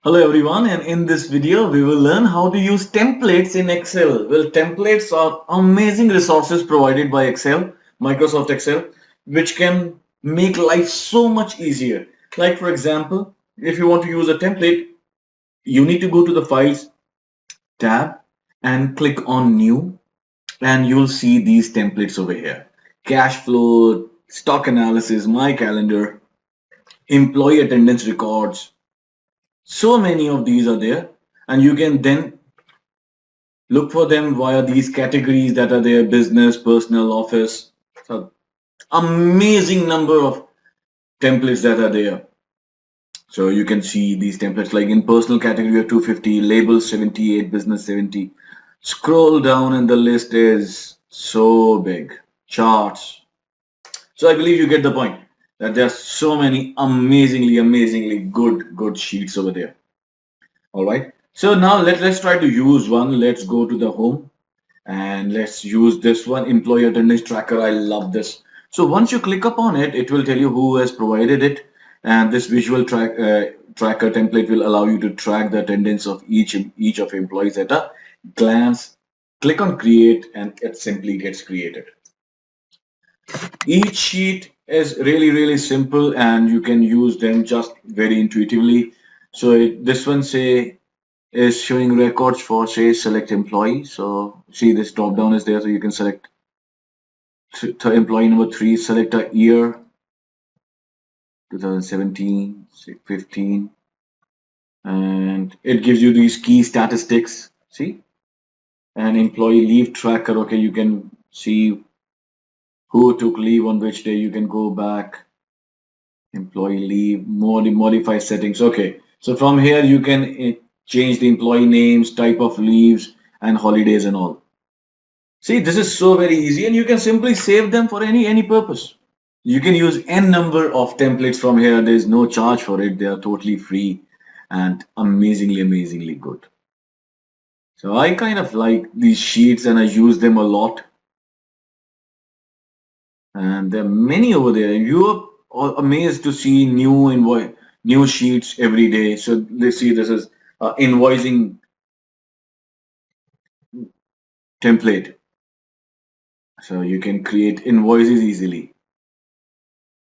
Hello everyone, and in this video we will learn how to use templates in Excel. Well, templates are amazing resources provided by Excel, Microsoft Excel, which can make life so much easier. Like for example, if you want to use a template, you need to go to the Files tab and click on New, and you'll see these templates over here. Cash flow, stock analysis, my calendar, employee attendance records. So many of these are there, and you can then look for them via these categories that are there: business, personal, office. So amazing number of templates that are there. So you can see these templates like in personal category of 250, labels 78, business 70. Scroll down and the list is so big. Charts. So I believe you get the point that there are so many amazingly good sheets over there. All right. So now let's try to use one. Let's go to the home and let's use this one, employee attendance tracker. I love this. So once you click upon it, it will tell you who has provided it, and this visual tracker template will allow you to track the attendance of each of employees at a glance. Click on create and it simply gets created. Each sheet is really simple and you can use them just very intuitively. So this one is showing records for say select employee. So see, this drop down is there, so you can select employee number 3, select a year 2017, 15, and it gives you these key statistics. See, and employee leave tracker. Okay, you can see who took leave on which day. You can go back, employee leave, modify settings. Okay, so from here you can change the employee names, type of leaves, and holidays and all. See, this is so very easy, and you can simply save them for any purpose. You can use n number of templates from here. There is no charge for it. They are totally free and amazingly good. So I kind of like these sheets and I use them a lot. And there are many over there. You are amazed to see new sheets every day. So let's see, this is invoicing template. So you can create invoices easily.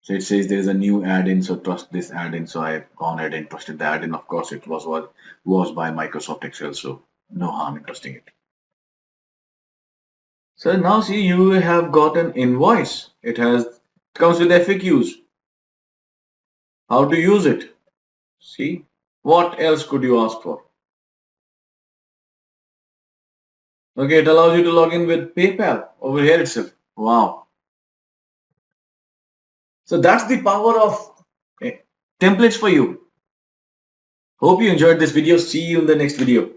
So it says there's a new add-in, so trust this add-in. So I've gone ahead and trusted the add-in. Of course, it was by Microsoft Excel, so no harm in trusting it. So now see, you have got an invoice. It comes with FAQs. How to use it? See, what else could you ask for? Okay, it allows you to log in with PayPal over here itself. Wow. So that's the power of templates for you. Hope you enjoyed this video. See you in the next video.